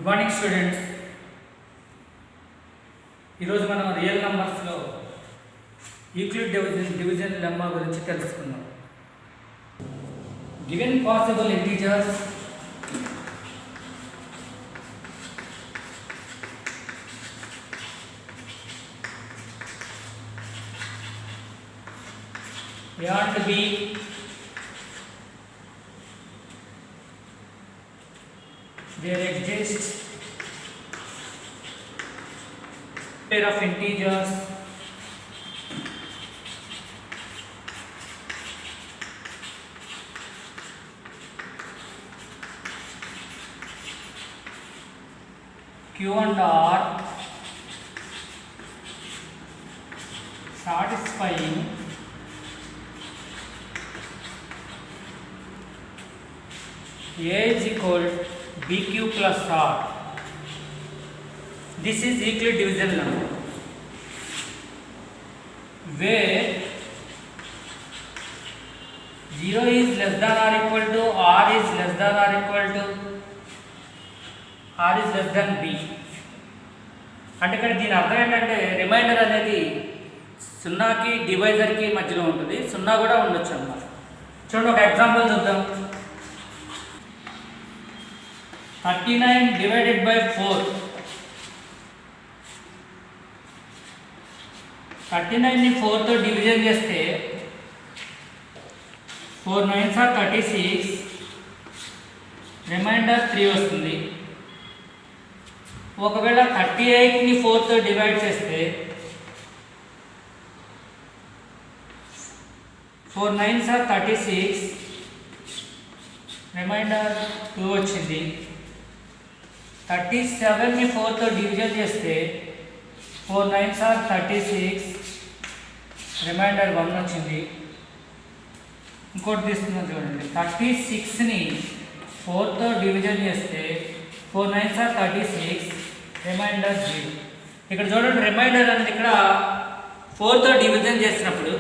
Morning students, ఈరోజు మనం real నంబర్స్లో Euclid division lemma గురించి తెలుసుకుందాం. Given possible integers beyond b there exists pair of integers q and r satisfying a is equal bq plus r. This is Euclid division number where 0 is less than or equal to r is less than or equal to r is less than b. అంటే ఇక్కడ దీని అర్థం ఏంటంటే reminder అనేది సున్నాకి డివైజర్కి మధ్యలో ఉంటుంది, సున్నా కూడా ఉండొచ్చు అన్నమాట. చూడండి, ఒక ఎగ్జాంపుల్ చూద్దాం. 39 divided by 4. 39 ని 4 తో డివిజన్ చేస్తే 4 9s are 36, రిమైండర్ 3 వస్తుంది. ఒకవేళ 38 ని 4 తో డివైడ్ చేస్తే 4 9s are 36, రిమైండర్ 2 వచ్చింది. 37 ని 4 తో డివిజన్ చేస్తే 4 9s are 36, రిమైండర్ 1 వచ్చింది. ఇంకోటి తీసుకుందాం చూడండి. 36 ని 4 తో డివిజన్ చేస్తే 4 9s are 36, రిమైండర్ 0. ఇక్కడ చూడండి, రిమైండర్ అనేది ఇక్కడ 4 తో డివిజన్ చేసినప్పుడు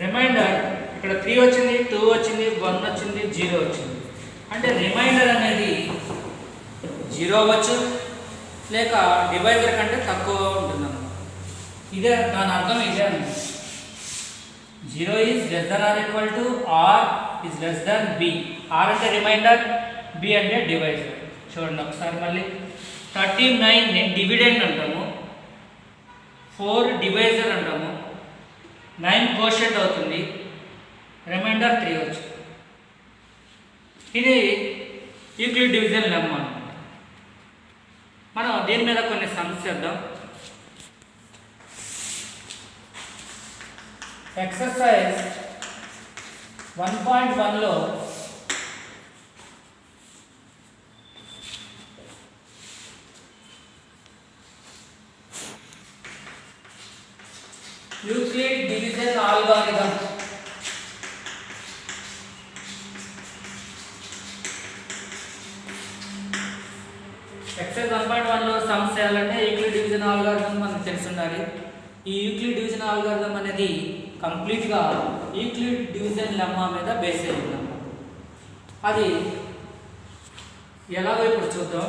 రిమైండర్ ఇక్కడ 3 వచ్చింది, 2 వచ్చింది, 1 వచ్చింది, 0 వచ్చింది. అంటే రిమైండర్ అనేది 0 అవ్వచ్చు, లేక డివైజర్ కంటే తక్కువ ఉంటుందన్నమాట. ఇదే దాని అర్థం, ఇదే అండి. 0 is less than or equal to or is less than B. R అంటే రిమైండర్, బి అంటే డివైజర్. చూడండి ఒకసారి మళ్ళీ. 39 ని డివిడెండ్ అంటాము, 4 డివైజర్ అంటాము, 9 కోషెంట్ అవుతుంది, రిమైండర్ 3 వచ్చింది. ఇది యూక్లిడ్ డివిజన్ లెమ్మా. మనం దీని మీద కొన్ని సమ్స్ చేద్దాం. ఎక్సర్సైజ్ 1.1లో యూక్లిడ్ డివిజన్ ఆల్గారిథం ఎక్సర్సైజ్ 1.1లో సమ్స్ చేయాలంటే యూక్లిడ్ డివిజన్ ఆల్గారిథం మనకు తెలిసి ఉండాలి. ఈ యూక్లిడ్ డివిజన్ ఆల్గారిథం అనేది కంప్లీట్గా యూక్లిడ్ డివిజన్ లెమ్మా మీద బేస్ అయి ఉందన్నమాట. అది ఎలాగో ఇప్పుడు చూద్దాం.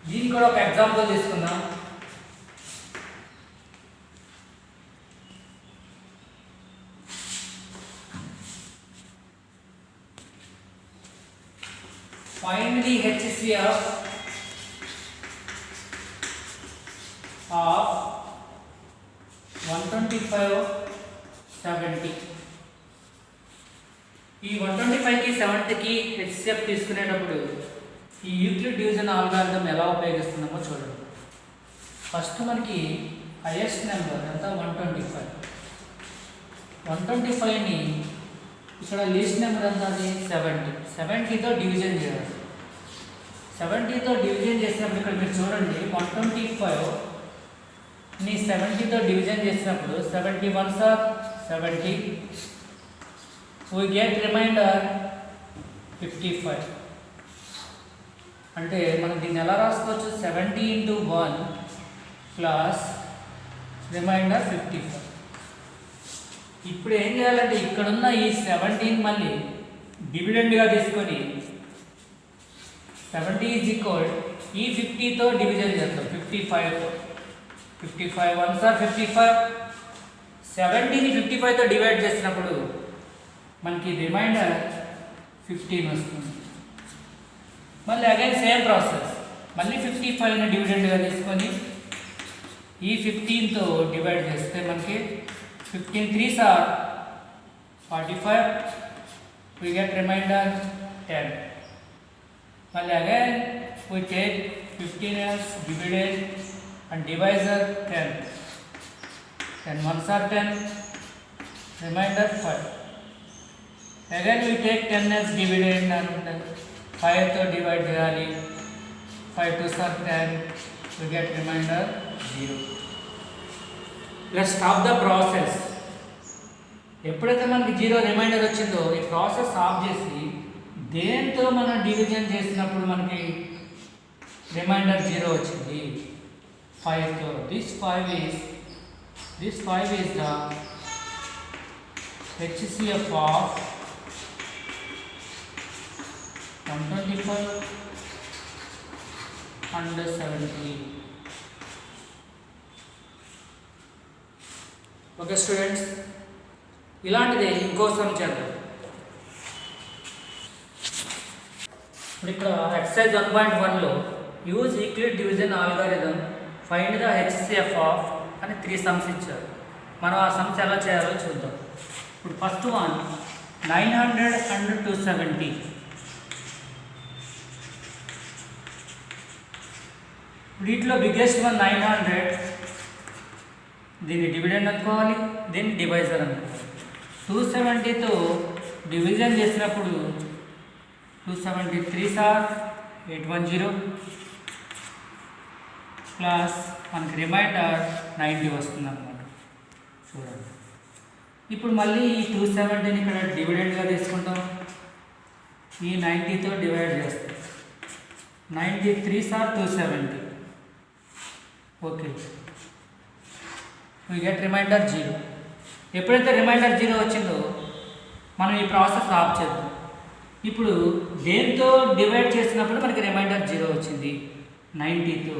దీనికి కూడా ఒక ఎగ్జాంపుల్ తీసుకుందాం. Find the HCF of 125 70. ఈ 125కి 70కి HCF తీసుకునేటప్పుడు ఈ యూక్లిడ్ డివిజన్ ఆల్గారిథం ఎలా ఉపయోగిస్తున్నామో చూడండి. ఫస్ట్ మనకి హైయెస్ట్ నెంబర్ ఎంత 125. 125ని ఇక్కడ లీస్ట్ నెంబర్ ఎంత, అది 70. 70తో డివిజన్ చేయాలి. 70తో డివిజన్ చేసినప్పుడు ఇక్కడ మీరు చూడండి, 125ని 70తో డివిజన్ చేసినప్పుడు 71s are 70, we get reminder 55. అంటే మనం దీన్ని ఎలా రాసుకోవచ్చు, 70 into 1 ప్లస్ రిమైండర్ 55. ఇప్పుడు ఏం చేయాలంటే ఇక్కడున్న ఈ 17 మళ్ళీ డివిడెండ్గా తీసుకొని 70 ఈజ్ ఈక్వల్ ఈ 50తో డివిజన్ చేస్తాం 55 వన్ సార్ 55 70ని 55తో డివైడ్ చేసినప్పుడు మనకి రిమైండర్ 15 వస్తుంది. మళ్ళీ అగైన్ సేమ్ ప్రాసెస్, మళ్ళీ 55ని డివిడెండ్గా తీసుకొని ఈ 15తో డివైడ్ చేస్తే మనకి 15 3s are 45, we get remainder 10. మళ్ళీ again we take 15 as dividend and divisor 10. 10 1s are 10, remainder 5. Again we take 10 as dividend and 5 తో డివైడ్ చేయాలి. 5 2s are 10, we get remainder 0. Let's stop the process. ఎప్పుడైతే మనకి 0 reminder వచ్చిందో ఈ process of చేసి దేంతో మనం డివిజన్ చేసినప్పుడు మనకి రిమైండర్ 0 వచ్చింది 5తో. This 5 is the HCF of 125 and 70. Okay students, ఇలాంటిది ఇంకోసం చేద్దాం. ఇప్పుడు ఇక్కడ ఎక్సర్సైజ్ 1.1లో use Euclid division algorithm find the HCF of అని 3 సమ్స్ ఇచ్చారు. మనం ఆ సమ్స్ ఎలా చేయాలో చూద్దాం. ఇప్పుడు ఫస్ట్ వన్ 900 and 270. వీటిలో బిగ్గెస్ట్ వన్ 900, దీన్ని డివిడెండ్ అనుకోవాలి, దీన్ని డివైజర్ అనుకోవాలి. 270తో డివిజన్ చేసినప్పుడు 273 సార్ 810 ప్లస్ మనకి రిమైండర్ 90 వస్తుంది అన్నమాట. చూడండి, ఇప్పుడు మళ్ళీ ఈ 270ని ఇక్కడ డివిడెండ్గా తీసుకుంటాం, ఈ 90తో డివైడ్ చేస్తాం. 93 sir 270. Okay, we get remainder 0. ఎప్పుడైతే రిమైండర్ 0 వచ్చిందో మనం ఈ ప్రాసెస్ ఆఫ్ చేద్దాం. ఇప్పుడు దేంతో డివైడ్ చేసినప్పుడు మనకి రిమైండర్ 0 వచ్చింది 90తో.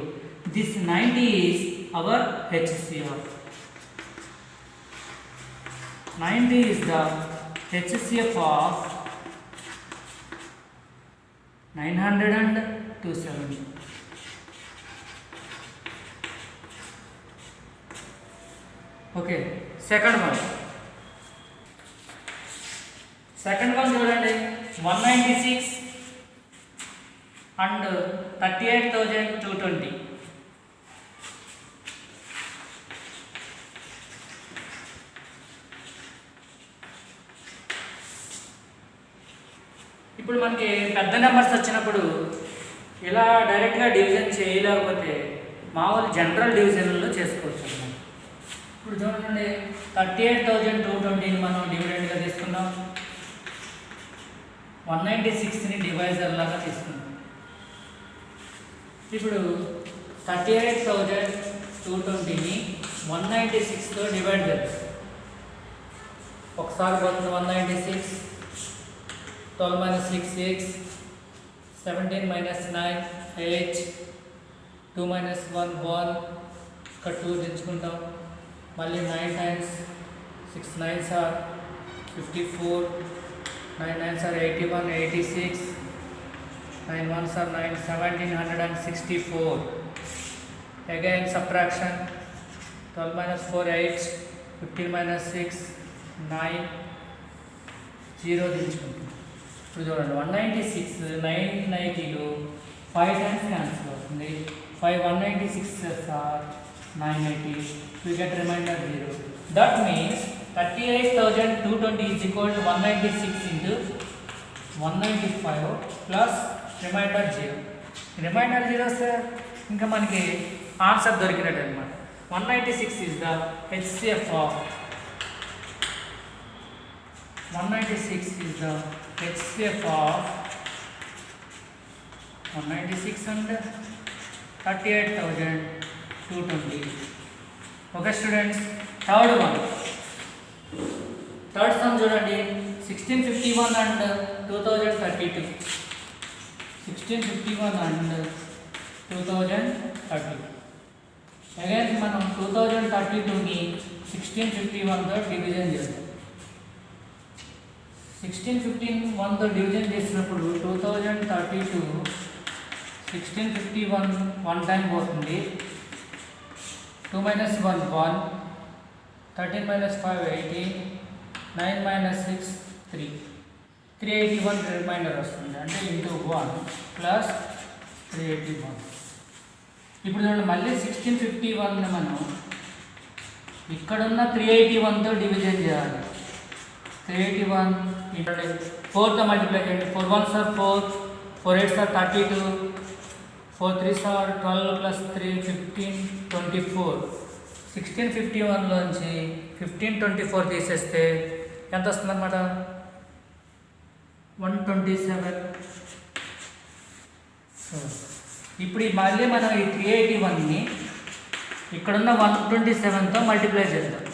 This 90 is our HCF. 90 is the HCF of 900 and 270. Okay, second one చూడండి, 196 and 38,220. ఇప్పుడు మనకి పెద్ద నెంబర్స్ వచ్చినప్పుడు ఇలా డైరెక్ట్గా డివిజన్ చేయలేకపోతే మామూలు జనరల్ డివిజన్లో చేసుకోవచ్చు. ఇప్పుడు చూడండి, 38,220ని మనం డివిడెండ్గా తీసుకున్నాం, 196ని డివైజర్ లాగా తీసుకున్నాం. ఇప్పుడు 38,220ని 196తో డివైడ్ చేద్దాం. ఒకసారి పోతుంది 196, 12 minus 6 6, 17 minus 9 8, 2 minus 1 1, ఇక్కడ 2 దించుకుంటాం. మళ్ళీ 9 times 6 9s are 54, 9 9s are 81 86, 9 1s are 9, 1764. Again subtraction, 12 minus 4 8, 15 minus 6 9, 0 దించుకుంటాం. ఇప్పుడు చూడండి, 196 990లో 5 times క్యాన్సిల్ అవుతుంది. 5 196 are 980. We get remainder 0. That means 38,220 is equal to 196 into 195 plus remainder 0. Remainder 0 వస్తే ఇంకా మనకి ఆన్సర్ దొరికినట్టు అనమాట. 196 is the HCF of 196 is the HCF of 196 and 38,220. Okay students, third sum చూడండి, 1651 and 2032. 1651 and 2030. Again మనం 2032ని 1651తో division చేస్తాం. 1651తో division చేసినప్పుడు 2032 1651 1 time పోతుంది. 2 minus 1 1, 13 minus 5 18, 9 minus 6 3, 381 రిమైండర్ వస్తుంది. అంటే ఇంటూ 1 ప్లస్ 381. ఇప్పుడు చూడండి మళ్ళీ 1651ని మనం ఇక్కడున్న 381తో డివిజన్ చేయాలి. 381 ఇంటూ 4తో మల్టిప్లై చేయండి. 4 1s are 4, 4 8s are 32, 4 3s are 12 plus 3 15 24. 1651లోంచి 1524 తీసేస్తే ఎంత వస్తుందన్నమాట? 127. ఇప్పుడు మళ్ళీ మనం ఈ 381ని ఇక్కడున్న 127తో మల్టిప్లై చేద్దాం.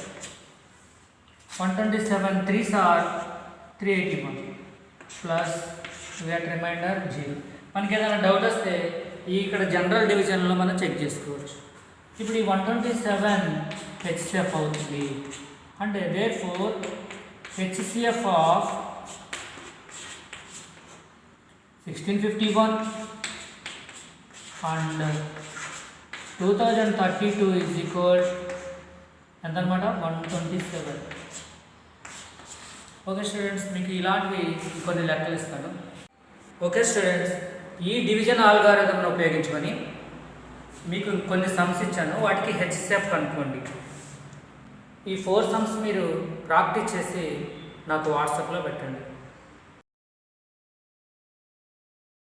127 3s are 381 plus wait reminder 0. మనకి ఏదైనా డౌట్ వస్తే ఇక్కడ జనరల్ డివిజన్లో మనం చెక్ చేసుకోవచ్చు. ఇప్పుడు ఈ 127 హెచ్సిఎఫ్ అవుతుంది. అంటే therefore HCF of 1651 and 2032 is equal ఎంత అనమాట? 127. ఓకే స్టూడెంట్స్, మీకు ఇలాంటివి కొన్ని లెక్కలు ఇస్తాను. ఓకే స్టూడెంట్స్, ఈ డివిజన్ ఆల్గారిథంను ఉపయోగించుకొని మీకు కొన్ని సమ్స్ ఇచ్చాను, వాటికి హెచ్సిఎఫ్ కనుక్కోండి. ఈ 4 సమ్స్ మీరు ప్రాక్టీస్ చేసి నాకు వాట్సాప్లో పెట్టండి.